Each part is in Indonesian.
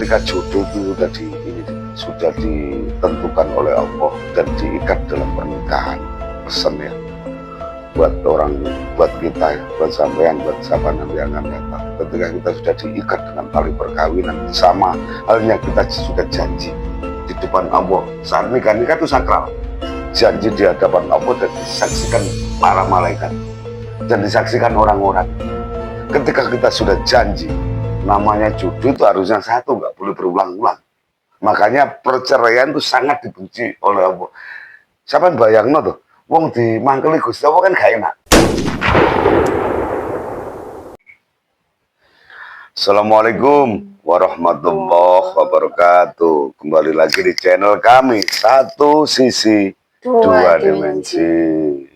ketika jodoh itu sudah ditentukan oleh Allah dan diikat dalam pernikahan, pesan ya buat orang, buat kita ya, buat sampean, buat siapa nanti yang akan datang. Ketika kita sudah diikat dengan tali perkawinan, sama halnya kita sudah janji di depan Allah. Saat nikah itu sakral, janji di hadapan Allah dan disaksikan para malaikat dan disaksikan orang-orang. Ketika kita sudah janji, namanya jodoh itu harusnya satu, nggak boleh berulang-ulang. Makanya perceraian itu sangat dibenci oleh Allah. Siapa yang bayangno tuh, wong dimangkeli Gusti Allah kan gak enak. Assalamualaikum warahmatullahi wabarakatuh. Kembali lagi di channel kami, Satu Sisi Dua Dimensi.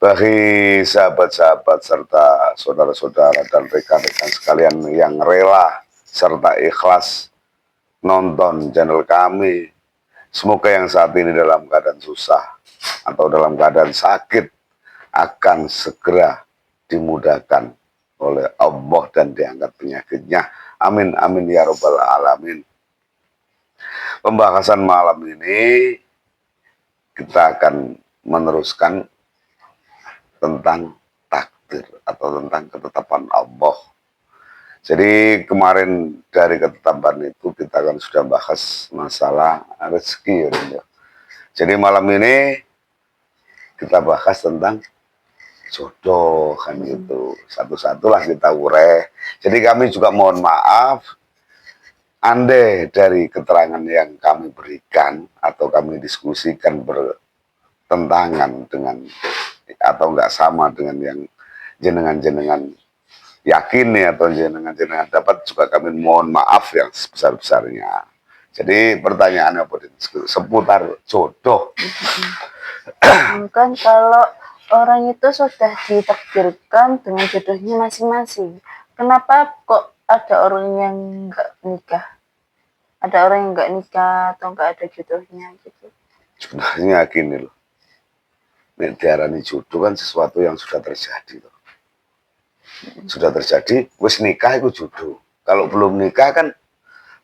Bagi sahabat-sahabat serta saudara-saudara dan rekan-rekan sekalian yang rela serta ikhlas nonton channel kami, semoga yang saat ini dalam keadaan susah atau dalam keadaan sakit akan segera dimudahkan oleh Allah dan diangkat penyakitnya. Amin, amin ya robbal alamin. Pembahasan malam ini kita akan meneruskan tentang takdir atau tentang ketetapan Allah. Jadi kemarin dari ketetapan itu kita kan sudah bahas masalah rezeki ya. Jadi malam ini kita bahas tentang jodoh kan gitu. Satu-satulah kita urai. Jadi kami juga mohon maaf andai dari keterangan yang kami berikan atau kami diskusikan bertentangan dengan atau enggak sama dengan yang jenengan-jenengan yakini atau jenengan-jenengan dapat, juga kami mohon maaf yang sebesar-besarnya. Jadi pertanyaannya apa seputar jodoh. Kan kalau orang itu sudah ditakdirkan dengan jodohnya masing-masing, kenapa kok ada orang yang nggak nikah? Ada orang yang nggak nikah atau nggak ada jodohnya gitu? Sebenarnya gini loh, diarani jodoh kan sesuatu yang sudah terjadi loh. Sudah terjadi, wis nikah itu jodoh. Kalau belum nikah kan,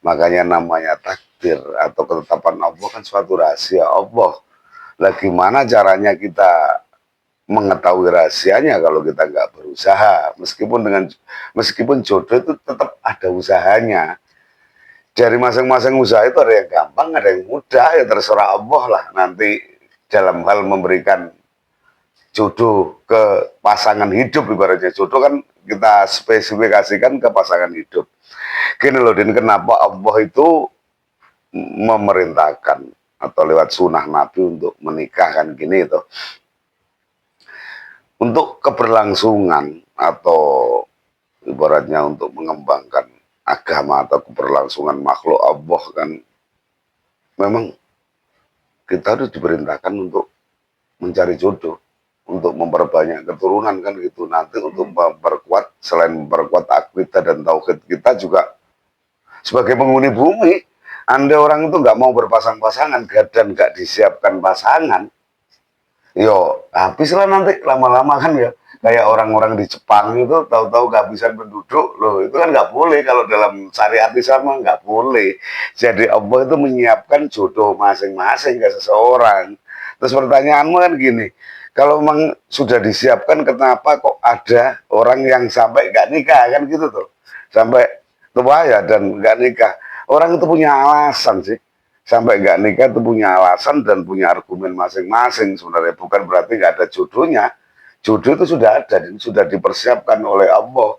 makanya namanya takdir atau ketetapan Allah kan suatu rahasia Allah. Lah gimana caranya kita mengetahui rahasianya kalau kita nggak berusaha? Meskipun jodoh itu tetap ada usahanya. Dari masing-masing usaha itu ada yang gampang, ada yang mudah, ya terserah Allah lah nanti dalam hal memberikan jodoh ke pasangan hidup. Ibaratnya jodoh kan kita spesifikasikan ke pasangan hidup. Gini loh, dan kenapa Allah itu memerintahkan atau lewat sunnah Nabi untuk menikahkan gini itu, untuk keberlangsungan atau ibaratnya untuk mengembangkan agama atau keberlangsungan makhluk Allah kan, memang kita harus diperintahkan untuk mencari jodoh, untuk memperbanyak keturunan kan gitu. Nanti untuk memperkuat, selain memperkuat akidah dan tauhid kita juga sebagai penghuni bumi. Anda orang itu nggak mau berpasang-pasangan dan nggak disiapkan pasangan, yo habislah nanti lama-lama kan ya. Kayak orang-orang di Jepang itu tahu-tahu kehabisan penduduk loh, itu kan nggak boleh. Kalau dalam syariat Islam nggak boleh. Jadi Allah itu menyiapkan jodoh masing-masing ke seseorang. Terus pertanyaanmu kan gini, kalau memang sudah disiapkan, kenapa kok ada orang yang sampai nggak nikah kan gitu tuh, sampai tua ya dan nggak nikah? Orang itu punya alasan sih, sampai nggak nikah itu punya alasan dan punya argumen masing-masing sebenarnya. Bukan berarti nggak ada jodohnya. Jodoh itu sudah ada dan sudah dipersiapkan oleh Allah.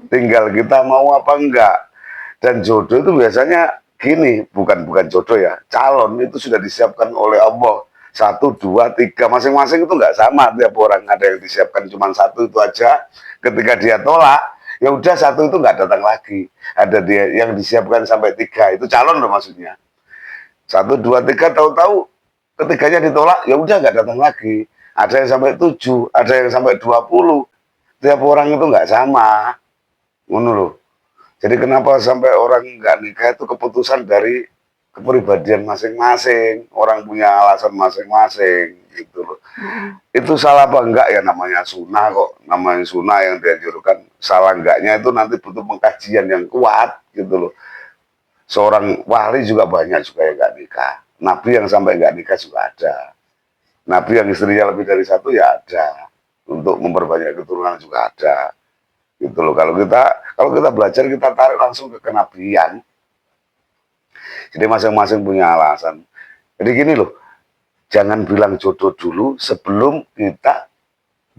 Tinggal kita mau apa enggak. Dan jodoh itu biasanya gini, bukan jodoh ya, calon itu sudah disiapkan oleh Allah. 1, 2, 3, masing-masing itu nggak sama tiap orang. Ada yang disiapkan cuma 1 itu aja. Ketika dia tolak, ya udah 1 itu nggak datang lagi. Ada dia yang disiapkan sampai 3, itu calon loh maksudnya. 1, 2, 3, tahu-tahu ketiganya ditolak, ya udah nggak datang lagi. Ada yang sampai 7, ada yang sampai 20. Tiap orang itu nggak sama. Ngono loh. Jadi kenapa sampai orang nggak nikah itu keputusan dari kepribadian masing-masing. Orang punya alasan masing-masing gitu loh. Itu salah apa enggak ya, namanya sunnah kok. Namanya sunnah yang dianjurkan. Salah enggaknya itu nanti butuh pengkajian yang kuat gitu loh. seorang wali juga banyak juga yang nggak nikah. Nabi yang sampai nggak nikah juga ada. Nabi yang istrinya lebih dari satu ya ada. Untuk memperbanyak keturunan juga ada. Gitu loh. Kalau kita belajar kita tarik langsung ke kenabian. Jadi masing-masing punya alasan. Jadi gini loh, jangan bilang jodoh dulu sebelum kita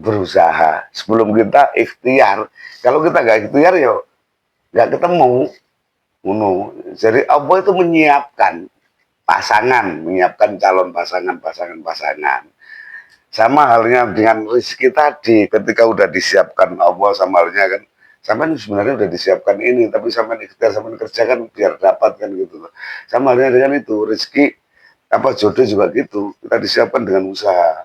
berusaha, sebelum kita ikhtiar. Kalau kita nggak ikhtiar ya nggak ketemu. Jadi Allah itu menyiapkan pasangan, menyiapkan calon pasangan. Sama halnya dengan rezeki tadi, ketika udah disiapkan Allah sama halnya kan, sampai sebenarnya udah disiapkan ini, tapi sampai ikhtiar sampai kerjakan biar dapat kan gitu loh. Sama halnya dengan itu rezeki apa jodoh juga gitu, kita disiapkan dengan usaha.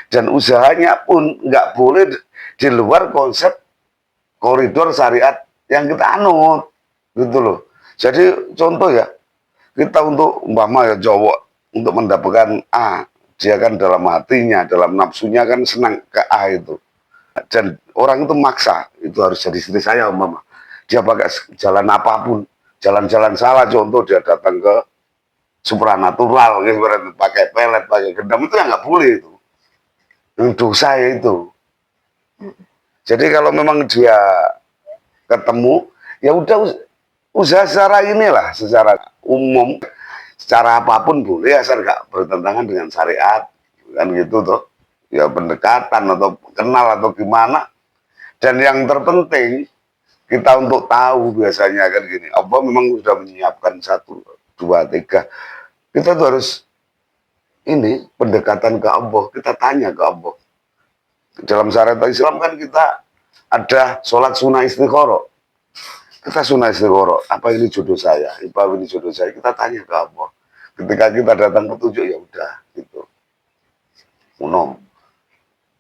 Dan usahanya pun nggak boleh di luar konsep koridor syariat yang kita anut gitu loh. Jadi contoh ya, kita untuk umpama ya cowok untuk mendapatkan A, dia kan dalam hatinya, dalam nafsunya kan senang ke A itu. Dan orang itu maksa, itu harus jadi istri saya umpama. Dia pakai jalan apapun, jalan-jalan salah, contoh dia datang ke supranatural, gitu, pakai pelet, pakai gendam, itu yang nggak boleh itu. Yang dosa ya itu. Jadi kalau memang dia ketemu, ya udah usaha secara inilah, secara umum, secara apapun boleh asal nggak bertentangan dengan syariat kan gitu tuh, ya pendekatan atau kenal atau gimana. Dan yang terpenting kita untuk tahu biasanya kan gini, apa memang sudah menyiapkan satu dua tiga, kita tuh harus ini pendekatan ke Allah, kita tanya ke Allah. Dalam syariat Islam kan kita ada sholat sunnah istikharah. Kita sunnah istikharah, apa ini jodoh saya, apa ini jodoh saya, kita tanya ke Allah. Ketika kita datang petunjuk ya udah gitu. Unom.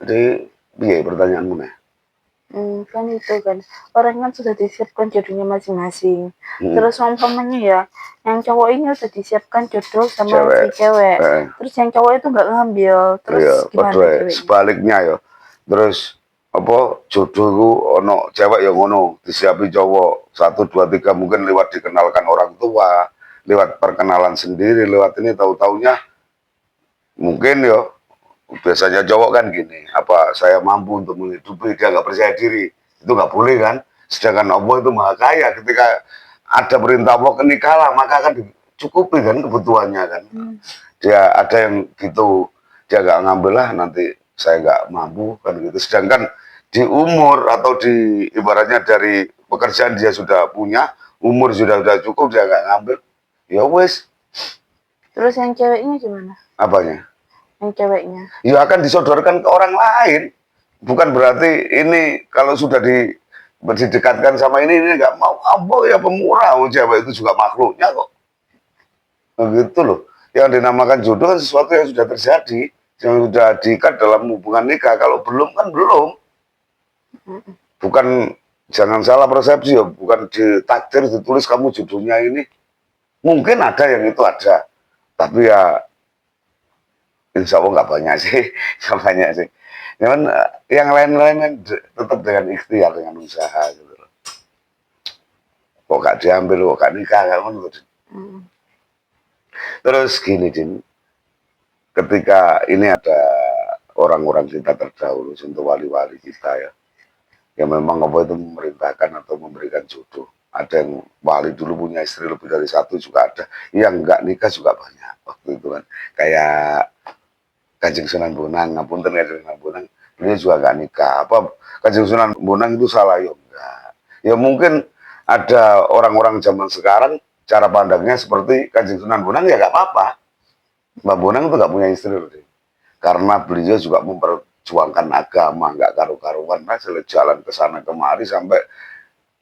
Jadi biaya pertanyaanmu nih. Kan itu kan orang kan sudah disiapkan jodohnya masing-masing. Hmm. Terus umpamanya ya, yang cowok ini udah disiapkan jodoh sama Cewek. si cewek. Terus yang cowok itu nggak ngambil. Terus Iya, gimana ceweknya? sebaliknya ya. Terus apa jodohku ono cewek yang ono disiapi cowok 1 2 3 mungkin lewat dikenalkan orang tua, lewat perkenalan sendiri, lewat ini tahu-taunya mungkin ya biasanya cowok kan gini, apa saya mampu untuk menghidupi, dia nggak percaya diri, itu nggak boleh kan. Sedangkan Allah itu maha kaya, ketika ada perintah Allah kenikahlah maka akan dicukupi kan kebutuhannya kan. Dia ada yang gitu, dia nggak ngambil lah nanti saya nggak mampu kan gitu. Sedangkan di umur atau di ibaratnya dari pekerjaan dia sudah punya, umur sudah cukup, dia nggak ngambil, ya wes. Terus yang ceweknya gimana? Apanya? Yang ceweknya? Ya akan disodorkan ke orang lain. Bukan berarti ini kalau sudah didekatkan sama ini nggak mau, apa ya pemurah, cewek itu juga makhluknya kok. Begitu loh. Yang dinamakan jodoh kan sesuatu yang sudah terjadi, yang sudah diikat dalam hubungan nikah. Kalau belum kan belum. Bukan, jangan salah persepsi ya, bukan ditakdir ditulis kamu jodohnya ini. Mungkin ada yang itu ada, tapi ya insya Allah nggak banyak sih, nggak banyak sih. Cuman yang lain-lain kan tetap dengan ikhtiar, dengan usaha gitu loh. Kok gak diambil, kok gak nikah kan gitu. Terus gini Din, ketika ini ada orang-orang kita terdahulu, untuk wali-wali kita ya, yang memang apa itu memerintahkan atau memberikan jodoh. Ada yang wali dulu punya istri lebih dari satu juga ada, yang nggak nikah juga banyak waktu itu kan. Kayak Kanjeng Sunan Bonang, ngapunten Kanjeng Sunan Bonang, beliau juga nggak nikah. Apa Kanjeng Sunan Bonang itu salah ya enggak. Ya mungkin ada orang-orang zaman sekarang cara pandangnya seperti Kanjeng Sunan Bonang, ya nggak apa-apa. Mbak Bonang itu nggak punya istri loh, karena beliau juga memperjuangkan agama, nggak karu-karuan, jalan ke sana kemari sampai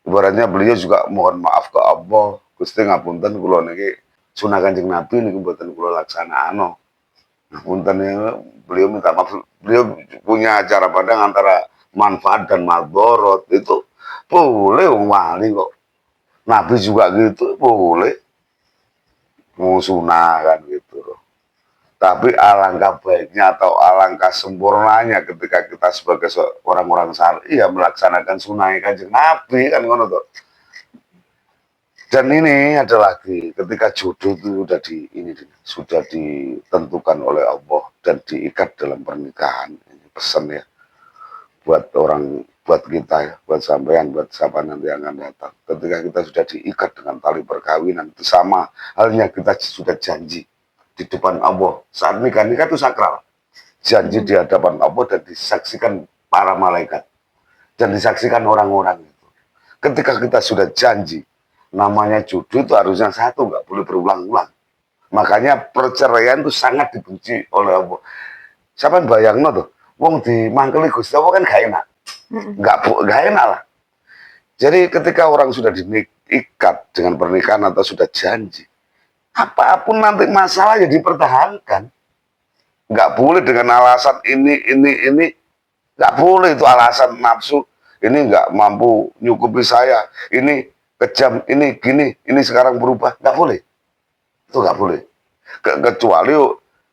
ibaratnya beliau juga mohon maaf ke Allah, Gusti ngapunten kula niki sunah Kanjeng Nabi niki mboten kula laksanakno. Ngapunten ya, beliau minta maaf, beliau punya cara pandang antara manfaat dan madorot, itu boleh wali kok. Nabi juga gitu, boleh. Mau sunah kan gitu loh. Tapi alangkah baiknya atau alangkah sempurnanya ketika kita sebagai orang-orang syar'i ya melaksanakan sunnah Kanjeng Nabi kan ngono tuh. Dan ini ada lagi, ketika jodoh itu sudah ditentukan oleh Allah dan diikat dalam pernikahan. Ini pesan ya buat orang, buat kita ya, buat sampean, buat siapa nanti yang akan datang. Ketika kita sudah diikat dengan tali perkawinan, itu sama halnya kita sudah janji di depan Allah. Saat nikah itu sakral. Janji di hadapan Allah dan disaksikan para malaikat dan disaksikan orang-orang itu. Ketika kita sudah janji, namanya jodoh itu harusnya satu, nggak boleh berulang-ulang. Makanya perceraian itu sangat dibenci oleh Allah. Siapa yang bayangno tuh, wong dimangkeli Gusti Allah kan gak enak, nggak enak lah. Jadi ketika orang sudah diikat dengan pernikahan atau sudah janji, apapun nanti masalah ya dipertahankan. Nggak boleh dengan alasan ini, nggak boleh itu alasan nafsu. Ini nggak mampu nyukupi saya, ini kejam, ini gini, ini sekarang berubah, nggak boleh. Itu nggak boleh. Kecuali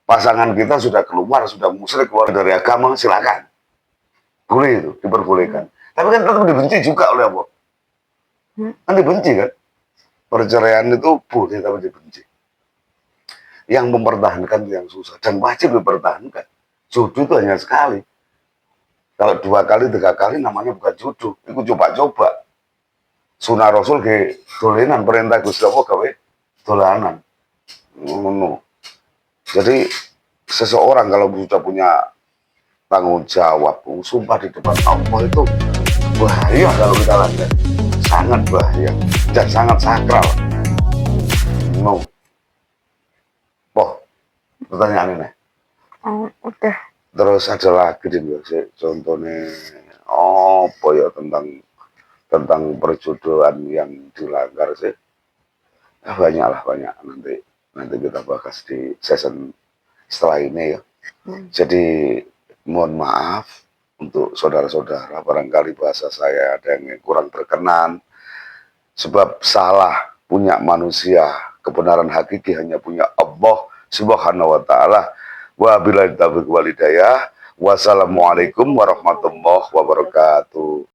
pasangan kita sudah keluar, sudah musyrik, keluar dari agama, silakan. Boleh itu, diperbolehkan. Tapi kan tetap dibenci juga oleh Allah. Kan dibenci kan? Perceraian itu boleh tapi dibenci. Yang mempertahankan itu yang susah. Dan wajib dipertahankan. Jodoh itu hanya sekali. Kalau 2 kali, 3 kali namanya bukan jodoh. Itu coba-coba. Sunah Rasul ke dolenan, perintah Gusti Allah gawe dolanan. No. Jadi seseorang kalau sudah punya tanggung jawab, sumpah di depan Allah itu bahaya kalau kita langgar. Sangat bahaya dan sangat sakral. No. Pertanyaan ini. Udah. Terus ada lagi sih, contohnya apa ya tentang perjodohan yang dilanggar sih. Banyak nanti kita bahas di season setelah ini ya. Jadi mohon maaf untuk saudara-saudara, barangkali bahasa saya ada yang kurang berkenan, sebab salah punya manusia, kebenaran hakiki hanya punya Allah Subhanahu wa ta'ala. Wabillahi taufiq wal hidayah. Wassalamualaikum warahmatullahi wabarakatuh.